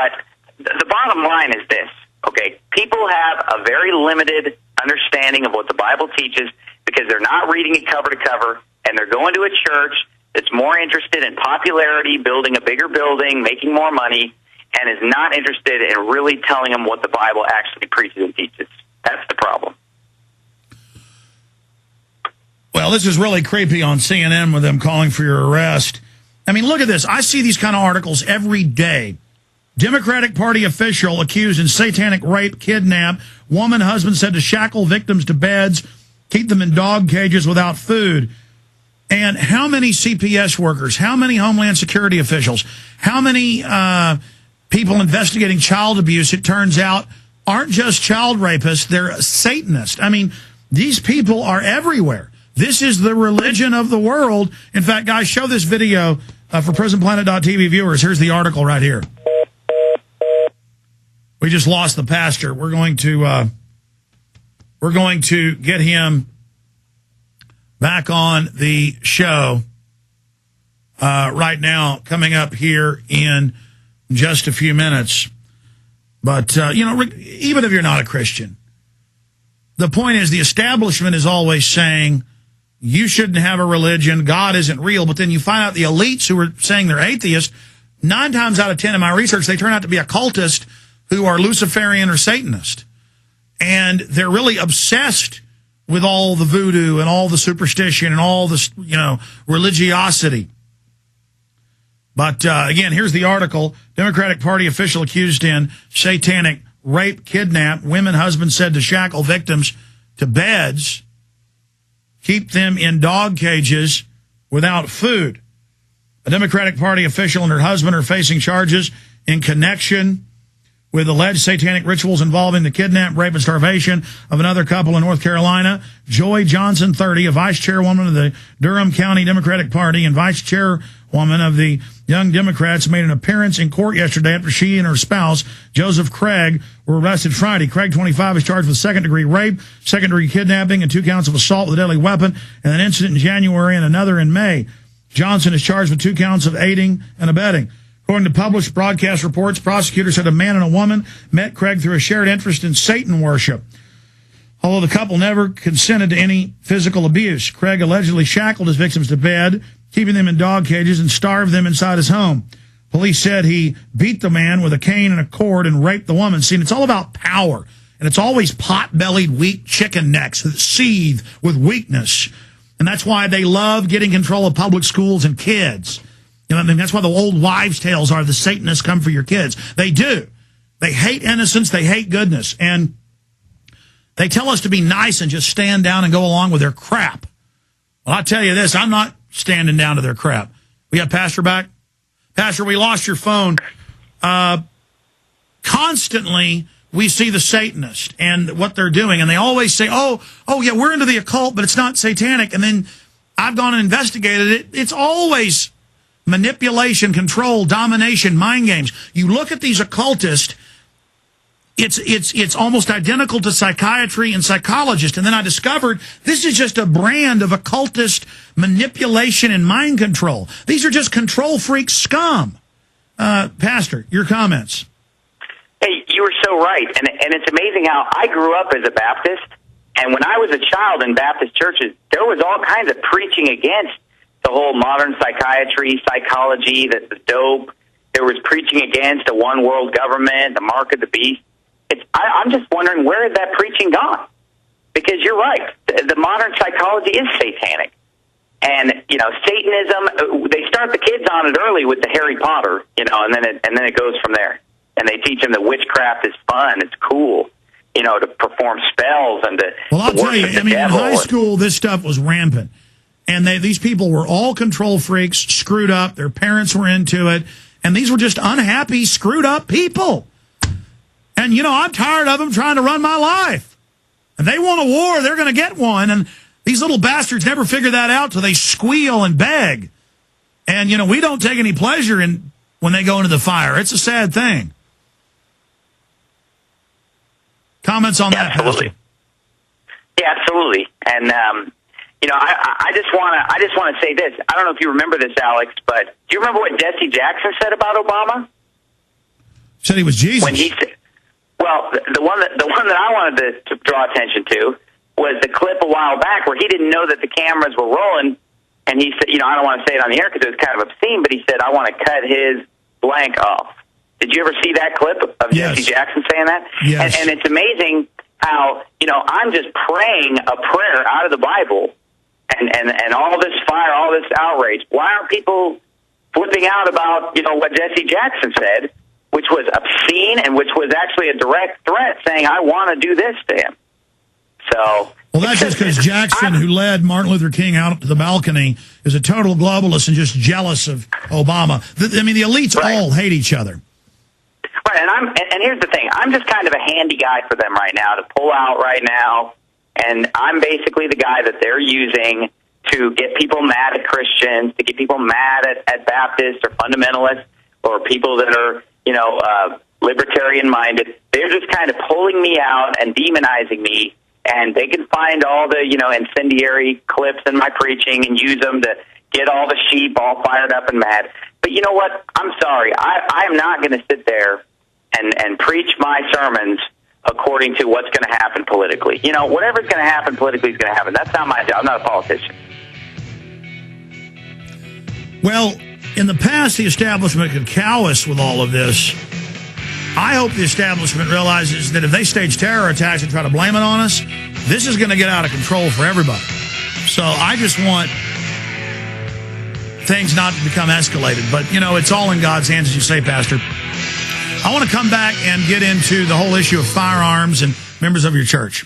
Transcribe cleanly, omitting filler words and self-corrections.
But the bottom line is this, okay? People have a very limited understanding of what the Bible teaches because they're not reading it cover to cover, and they're going to a church that's more interested in popularity, building a bigger building, making more money, and is not interested in really telling them what the Bible actually preaches and teaches. That's the problem. Well, this is really creepy on CNN with them calling for your arrest. I mean, look at this. I see these kind of articles every day. Democratic Party official accused in satanic rape, kidnap. Woman, husband said to shackle victims to beds, keep them in dog cages without food. And how many CPS workers, how many Homeland Security officials, how many people investigating child abuse, it turns out, aren't just child rapists, they're Satanists. I mean, these people are everywhere. This is the religion of the world. In fact, guys, show this video for PrisonPlanet.tv viewers. Here's the article right here. We just lost the pastor. We're going to get him back on the show right now, coming up here in just a few minutes. But, even if you're not a Christian, the point is the establishment is always saying you shouldn't have a religion, God isn't real, but then you find out the elites who are saying they're atheists, 9 times out of 10 in my research, they turn out to be occultists who are Luciferian or Satanist. And they're really obsessed with all the voodoo and all the superstition and all the, religiosity. But, again, here's the article. Democratic Party official accused in satanic rape, kidnap. Women, husband said to shackle victims to beds, keep them in dog cages without food. A Democratic Party official and her husband are facing charges in connection with alleged satanic rituals involving the kidnap, rape, and starvation of another couple in North Carolina. Joy Johnson, 30, a vice chairwoman of the Durham County Democratic Party and vice chairwoman of the Young Democrats, made an appearance in court yesterday after she and her spouse, Joseph Craig, were arrested Friday. Craig, 25, is charged with second-degree rape, second-degree kidnapping, and 2 counts of assault with a deadly weapon, and an incident in January and another in May. Johnson is charged with 2 counts of aiding and abetting. According to published broadcast reports, prosecutors said a man and a woman met Craig through a shared interest in Satan worship. Although the couple never consented to any physical abuse, Craig allegedly shackled his victims to bed, keeping them in dog cages, and starved them inside his home. Police said he beat the man with a cane and a cord and raped the woman. See, it's all about power, and it's always pot-bellied, weak chicken necks that seethe with weakness. And that's why they love getting control of public schools and kids. That's why the old wives' tales are the Satanists come for your kids. They do. They hate innocence. They hate goodness. And they tell us to be nice and just stand down and go along with their crap. Well, I'll tell you this. I'm not standing down to their crap. We got Pastor back? Pastor, we lost your phone. Constantly, we see the Satanist and what they're doing. And they always say, oh, yeah, we're into the occult, but it's not satanic. And then I've gone and investigated it. It's always manipulation, control, domination, mind games. You look at these occultists, it's almost identical to psychiatry and psychologists. And then I discovered this is just a brand of occultist manipulation and mind control. These are just control freak scum. Pastor, your comments. Hey, you were so right. And it's amazing how I grew up as a Baptist. And when I was a child in Baptist churches, there was all kinds of preaching against the whole modern psychiatry, psychology, the dope. There was preaching against a one world government, the mark of the beast. I'm just wondering, where has that preaching gone? Because you're right. The modern psychology is satanic. And, Satanism, they start the kids on it early with the Harry Potter, and then it goes from there. And they teach them that witchcraft is fun, it's cool, to perform spells and to Well, I'll tell you, in high school, this stuff was rampant. And these people were all control freaks, screwed up. Their parents were into it. And these were just unhappy, screwed up people. And, I'm tired of them trying to run my life. And they want a war, they're going to get one. And these little bastards never figure that out till they squeal and beg. And, we don't take any pleasure in when they go into the fire. It's a sad thing. Comments on that, absolutely. Pastor? Yeah, absolutely. And, I just want to say this. I don't know if you remember this, Alex, but do you remember what Jesse Jackson said about Obama? Said he was Jesus. When he said, well, the one that I wanted to draw attention to was the clip a while back where he didn't know that the cameras were rolling, and he said, I don't want to say it on the air because it was kind of obscene, but he said, I want to cut his blank off. Did you ever see that clip of Jesse Jackson saying that? Yes. And it's amazing how, I'm just praying a prayer out of the Bible, and all this fire, all this outrage. Why aren't people flipping out about, what Jesse Jackson said, which was obscene and which was actually a direct threat, saying, I want to do this to him. So, well, that's just because Jackson, who led Martin Luther King out to the balcony, is a total globalist and just jealous of Obama. The elites all hate each other. Right, and here's the thing. I'm just kind of a handy guy for them right now to pull out right now, and I'm basically the guy that they're using to get people mad at Christians, to get people mad at Baptists or fundamentalists or people that are, libertarian-minded. They're just kind of pulling me out and demonizing me, and they can find all the, incendiary clips in my preaching and use them to get all the sheep all fired up and mad. But you know what? I'm sorry. I'm not going to sit there and preach my sermons according to what's going to happen politically. Whatever's going to happen politically is going to happen. That's not my job. I'm not a politician. Well, in the past, the establishment could cow us with all of this. I hope the establishment realizes that if they stage terror attacks and try to blame it on us, this is going to get out of control for everybody. So I just want things not to become escalated. But, it's all in God's hands, as you say, Pastor. I want to come back and get into the whole issue of firearms and members of your church.